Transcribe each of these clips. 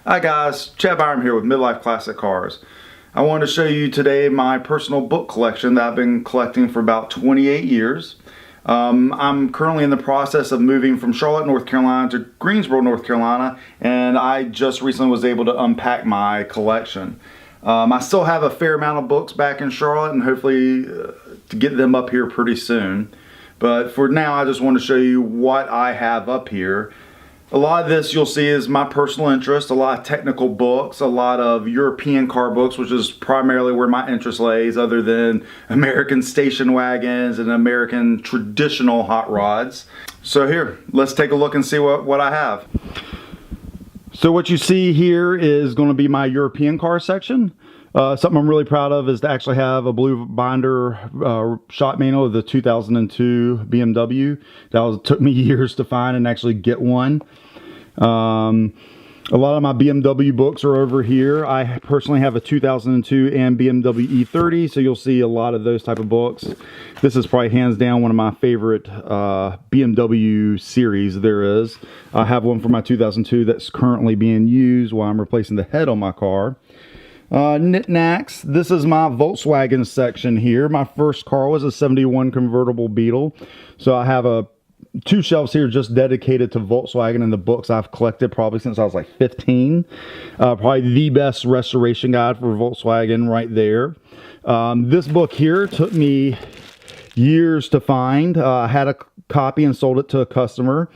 Hi guys, Chad Byram here with Midlife Classic Cars. I wanted to show you today my personal book collection that I've been collecting for about 28 years. I'm currently in the process of moving from Charlotte, North Carolina to Greensboro, North Carolina, and I just recently was able to unpack my collection. I still have a fair amount of books back in Charlotte and hopefully to get them up here pretty soon. But for now, I just want to show you what I have up here. A lot of this you'll see is my personal interest, a lot of technical books, a lot of European car books, which is primarily where my interest lays, other than American station wagons and American traditional hot rods. So here, let's take a look and see what I have. So what you see here is going to be my European car section. Something I'm really proud of is to actually have a blue binder shop manual of the 2002 BMW. Took me years to find and actually get one. A lot of my BMW books are over here. I personally have a 2002 and BMW E30, so you'll see a lot of those type of books. This is probably hands down one of my favorite BMW series there is. I have one for my 2002 that's currently being used while I'm replacing the head on my car. Knick-knacks. This is my Volkswagen section here. My first car was a 71 convertible Beetle. So I have two shelves here just dedicated to Volkswagen and the books I've collected probably since I was like 15. Probably the best restoration guide for Volkswagen right there. This book here took me years to find. I had a copy and sold it to a customer.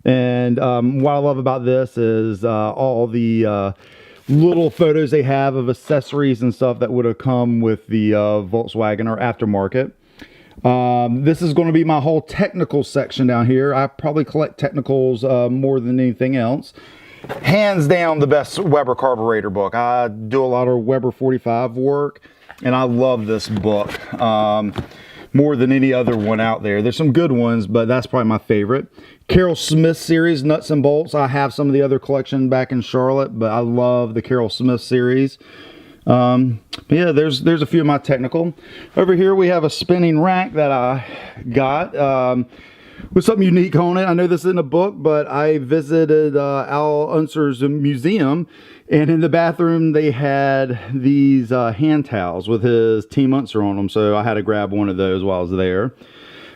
And what I love about this is all the little photos they have of accessories and stuff that would have come with the Volkswagen or aftermarket. This is going to be my whole technical section down here. I probably collect technicals more than anything else. Hands down the best Weber carburetor book. I do a lot of Weber 45 work and I love this book more than any other one out there. There's some good ones, but that's probably my favorite. Carroll Smith series, Nuts and Bolts. I have some of the other collection back in Charlotte, but I love the Carroll Smith series. But yeah, there's a few of my technical. Over here we have a spinning rack that I got with something unique on it. I know this isn't a book, but I visited Al Unser's museum, and in the bathroom they had these hand towels with his Team Unser on them, so I had to grab one of those while I was there.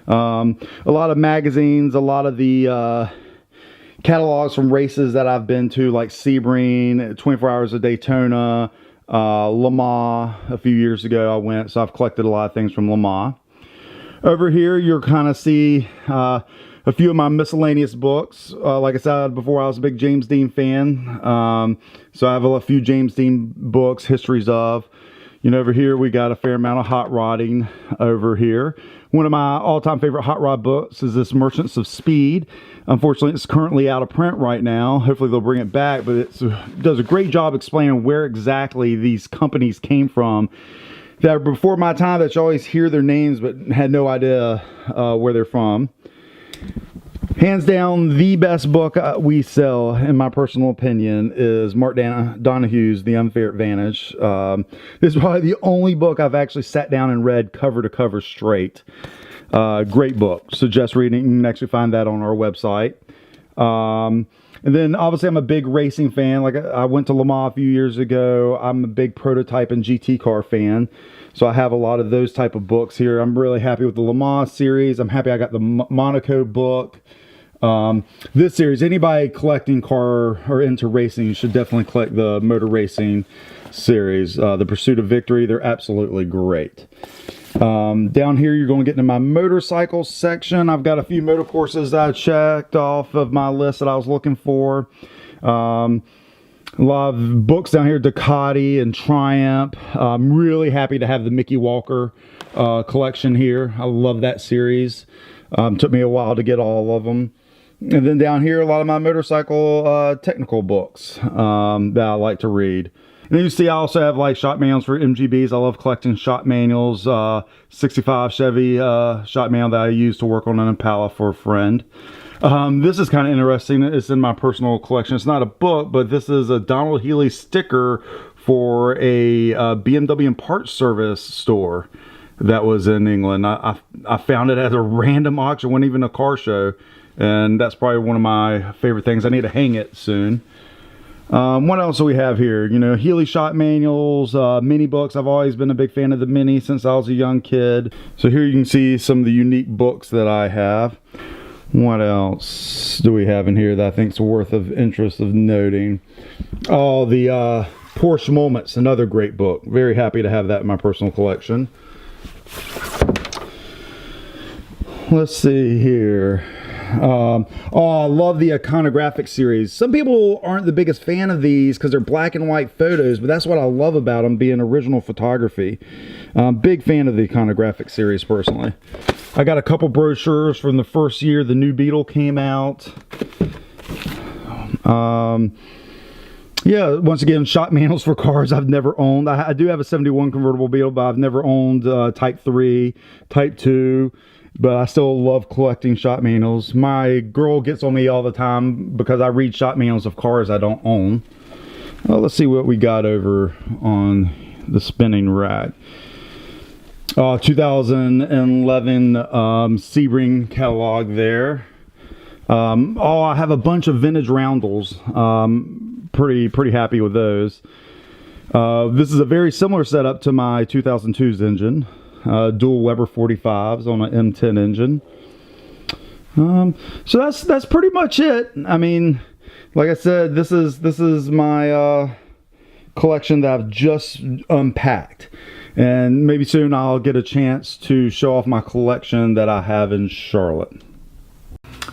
A lot of magazines, a lot of the catalogs from races that I've been to, like Sebring, 24 Hours of Daytona, Le Mans. A few years ago I went, so I've collected a lot of things from Le Mans. Over here you'll kind of see a few of my miscellaneous books. Like I said before, I was a big James Dean fan, so I have a few James Dean books, histories of. You know, over here we got a fair amount of hot rodding over here. One of my all-time favorite hot rod books is this Merchants of Speed. Unfortunately, it's currently out of print right now. Hopefully they'll bring it back, but it does a great job explaining where exactly these companies came from that were before my time, that you always hear their names but had no idea where they're from. Hands down, the best book we sell, in my personal opinion, is Mark Donahue's The Unfair Advantage. This is probably the only book I've actually sat down and read cover to cover straight. Great book. Suggest reading. You can actually find that on our website. And then obviously I'm a big racing fan. Like I went to Le Mans a few years ago. I'm a big prototype and GT car fan. So I have a lot of those type of books here. I'm really happy with the Le Mans series. I'm happy I got the Monaco book. This series, anybody collecting car or into racing, you should definitely collect the motor racing series. The Pursuit of Victory, they're absolutely great. Down here you're going to get into my motorcycle section. I've got a few motor courses that I checked off of my list that I was looking for. A lot of books down here, Ducati and Triumph. I'm really happy to have the Mickey Walker collection here. I love that series. Took me a while to get all of them. And then down here, a lot of my motorcycle technical books that I like to read. And then you see I also have like shop manuals for MGBs. I love collecting shop manuals. 65 Chevy shop manual that I used to work on an Impala for a friend. This is kind of interesting. It's in my personal collection. It's not a book, but this is a Donald Healey sticker for a BMW and parts service store that was in England. I found it at a random auction, wasn't even a car show. And that's probably one of my favorite things. I need to hang it soon. What else do we have here? You know, Healy shot manuals, mini books. I've always been a big fan of the mini since I was a young kid. So here you can see some of the unique books that I have. What else do we have in here that I think is worth of interest of noting? Oh, the Porsche Moments, another great book. Very happy to have that in my personal collection. Let's see here. Oh, I love the iconographic series. Some people aren't the biggest fan of these because they're black and white photos, but that's what I love about them, being original photography. Big fan of the iconographic series personally. I got a couple brochures from the first year the new Beetle came out. Yeah, once again, shot manuals for cars I've never owned. I do have a 71 convertible Beetle, but I've never owned Type 3, Type 2. But I still love collecting shot manuals. My girl gets on me all the time because I read shot manuals of cars I don't own. Well, let's see what we got over on the spinning rack. 2011 Sebring catalog there. Oh, I have a bunch of vintage roundels. Pretty happy with those. This is a very similar setup to my 2002's engine. Dual Weber 45s on an M10 engine. So that's pretty much it. I mean, like I said, this is my collection that I've just unpacked, and maybe soon I'll get a chance to show off my collection that I have in Charlotte.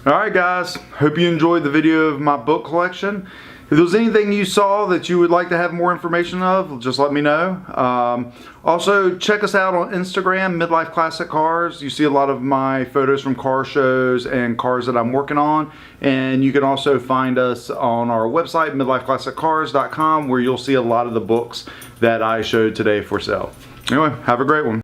Alright guys, hope you enjoyed the video of my book collection. If there's anything you saw that you would like to have more information of, just let me know. Also, check us out on Instagram, Midlife Classic Cars. You see a lot of my photos from car shows and cars that I'm working on. And you can also find us on our website, midlifeclassiccars.com, where you'll see a lot of the books that I showed today for sale. Anyway, have a great one.